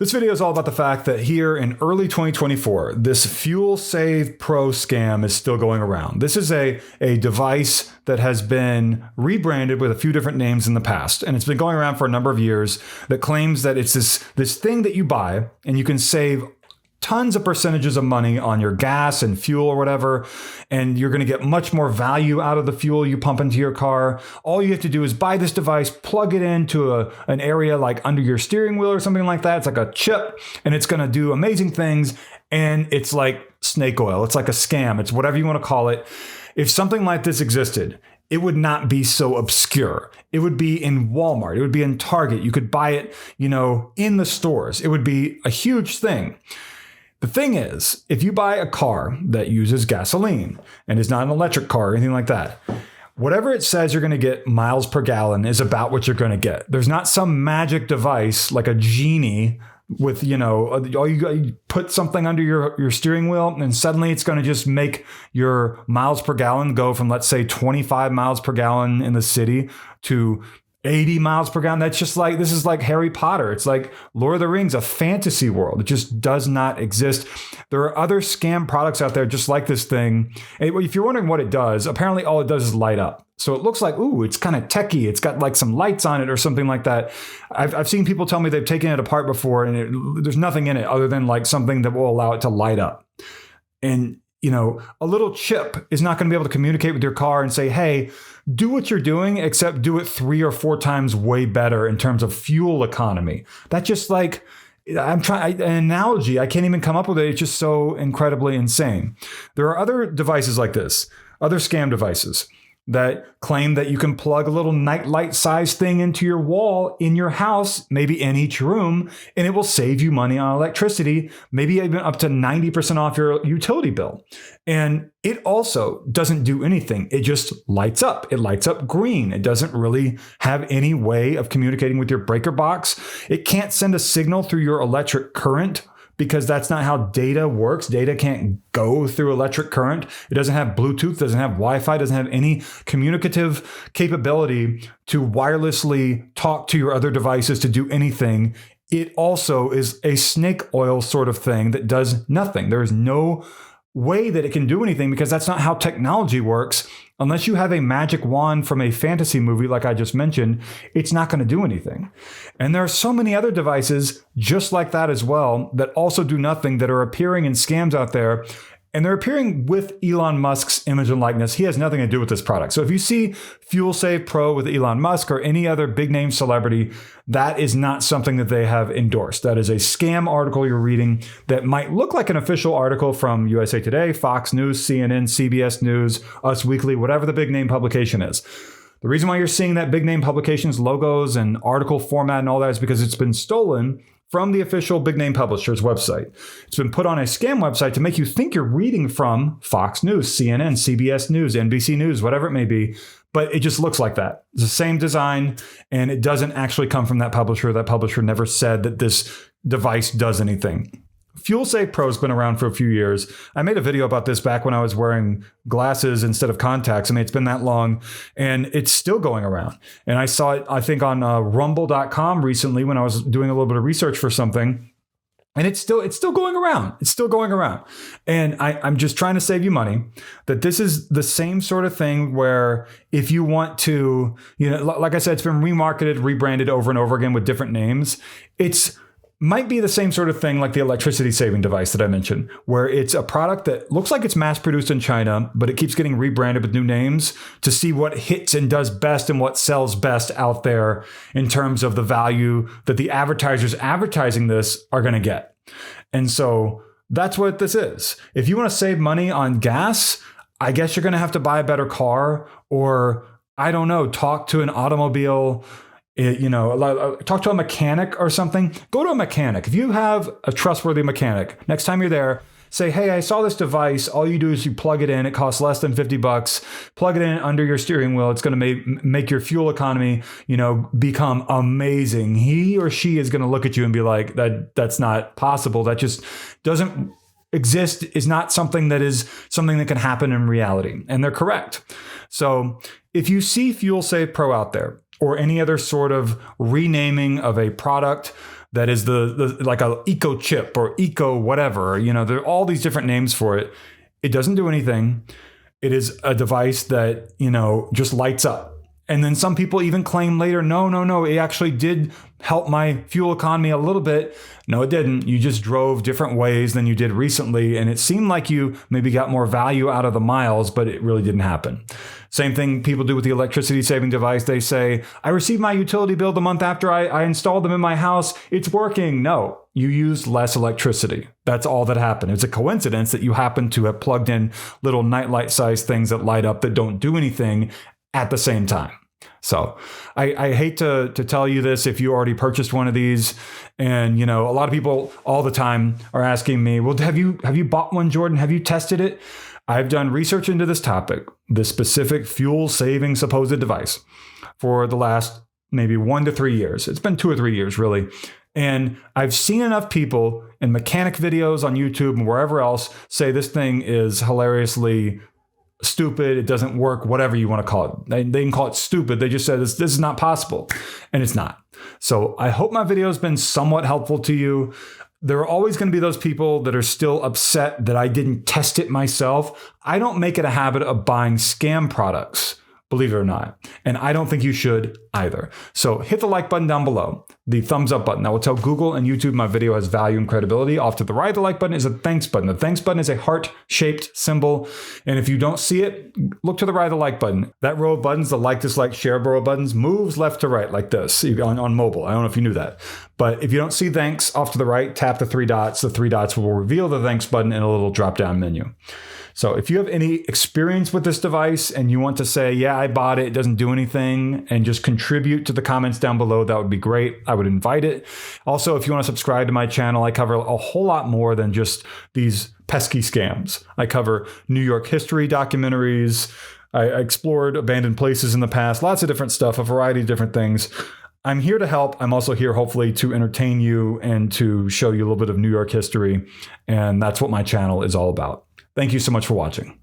This video is all about the fact that here in early 2024, this FuelSave Pro scam is still going around. This is a device that has been rebranded with a few different names in the past, and it's been going around for a number of years that claims that it's this thing that you buy and you can save tons of percentages of money on your gas and fuel or whatever, and you're going to get much more value out of the fuel you pump into your car. All you have to do is buy this device, plug it into an area like under your steering wheel or something like that. It's like a chip, and it's going to do amazing things, and it's like snake oil. It's like a scam. It's whatever you want to call it. If something like this existed, it would not be so obscure. It would be in Walmart. It would be in Target. You could buy it, in the stores. It would be a huge thing. The thing is, if you buy a car that uses gasoline and is not an electric car or anything like that, whatever it says you're going to get miles per gallon is about what you're going to get. There's not some magic device like a genie with, all you put something under your steering wheel and suddenly it's going to just make your miles per gallon go from, let's say, 25 miles per gallon in the city to 80 miles per gallon. That's just like, this is like Harry Potter. It's like Lord of the Rings, a fantasy world. It just does not exist. There are other scam products out there just like this thing. And if you're wondering what it does, apparently all it does is light up. So it looks like, ooh, it's kind of techie. It's got like some lights on it or something like that. I've seen people tell me they've taken it apart before and there's nothing in it other than like something that will allow it to light up. And a little chip is not going to be able to communicate with your car and say, hey, do what you're doing, except do it 3 or 4 times way better in terms of fuel economy. That's just like, I'm trying an analogy. I can't even come up with it. It's just so incredibly insane. There are other devices like this, other scam devices that claim that you can plug a little nightlight size thing into your wall in your house, maybe in each room, and it will save you money on electricity, maybe even up to 90% off your utility bill. And it also doesn't do anything. It just lights up. It lights up green. It doesn't really have any way of communicating with your breaker box. It can't send a signal through your electric current, because that's not how data works. Data can't go through electric current. It doesn't have Bluetooth, doesn't have Wi-Fi, doesn't have any communicative capability to wirelessly talk to your other devices to do anything. It also is a snake oil sort of thing that does nothing. There is no way that it can do anything because that's not how technology works. Unless you have a magic wand from a fantasy movie like I just mentioned, it's not going to do anything. And there are so many other devices just like that as well that also do nothing, that are appearing in scams out there. And they're appearing with Elon Musk's image and likeness. He has nothing to do with this product. So if you see FuelSave Pro with Elon Musk or any other big name celebrity, that is not something that they have endorsed. That is a scam article you're reading that might look like an official article from USA Today, Fox News, CNN, CBS News, Us Weekly, whatever the big name publication is. The reason why you're seeing that big name publication's logos and article format and all that is because it's been stolen from the official big name publisher's website. It's been put on a scam website to make you think you're reading from Fox News, CNN, CBS News, NBC News, whatever it may be, but it just looks like that. It's the same design, and it doesn't actually come from that publisher. That publisher never said that this device does anything. FuelSave Pro has been around for a few years. I made a video about this back when I was wearing glasses instead of contacts. I mean, it's been that long and it's still going around. And I saw it, I think, on rumble.com recently when I was doing a little bit of research for something. And it's still going around. It's still going around. And I'm just trying to save you money. That this is the same sort of thing where if you want to, like I said, it's been remarketed, rebranded over and over again with different names. It's might be the same sort of thing like the electricity saving device that I mentioned, where it's a product that looks like it's mass produced in China, but it keeps getting rebranded with new names to see what hits and does best and what sells best out there in terms of the value that the advertisers advertising this are going to get. And so that's what this is. If you want to save money on gas, I guess you're going to have to buy a better car, or I don't know, talk to an automobile, talk to a mechanic or something. Go to a mechanic. If you have a trustworthy mechanic, next time you're there, say, hey, I saw this device. All you do is you plug it in. It costs less than $50. Plug it in under your steering wheel. It's going to make your fuel economy, become amazing. He or she is going to look at you and be like, that's not possible. That just doesn't exist, is not something that can happen in reality. And they're correct. So if you see FuelSave Pro out there, or any other sort of renaming of a product that is the like a eco chip or eco whatever. There are all these different names for it. It doesn't do anything. It is a device that, just lights up. And then some people even claim later, no, it actually did help my fuel economy a little bit. No, it didn't. You just drove different ways than you did recently. And it seemed like you maybe got more value out of the miles, but it really didn't happen. Same thing people do with the electricity saving device. They say, I received my utility bill the month after I installed them in my house. It's working. No, you used less electricity. That's all that happened. It's a coincidence that you happen to have plugged in little nightlight sized things that light up that don't do anything at the same time. So I hate to tell you this if you already purchased one of these. And, a lot of people all the time are asking me, well, have you bought one, Jordan? Have you tested it? I've done research into this topic, this specific fuel saving supposed device, for the last maybe 1 to 3 years. It's been 2 or 3 years, really. And I've seen enough people in mechanic videos on YouTube and wherever else say this thing is hilariously stupid, it doesn't work, whatever you want to call it. They can call it stupid. They just said this is not possible. And it's not. So I hope my video has been somewhat helpful to you. There are always going to be those people that are still upset that I didn't test it myself. I don't make it a habit of buying scam products, believe it or not. And I don't think you should either. So hit the like button down below, the thumbs up button. That will tell Google and YouTube my video has value and credibility. Off to the right of the like button is a thanks button. The thanks button is a heart-shaped symbol. And if you don't see it, look to the right of the like button. That row of buttons, the like, dislike, share row of buttons, moves left to right like this on mobile. I don't know if you knew that. But if you don't see thanks off to the right, tap the 3 dots. The 3 dots will reveal the thanks button in a little drop-down menu. So if you have any experience with this device and you want to say, yeah, I bought it, it doesn't do anything, and just contribute to the comments down below, that would be great. I would invite it. Also, if you want to subscribe to my channel, I cover a whole lot more than just these pesky scams. I cover New York history documentaries. I explored abandoned places in the past, lots of different stuff, a variety of different things. I'm here to help. I'm also here, hopefully, to entertain you and to show you a little bit of New York history. And that's what my channel is all about. Thank you so much for watching.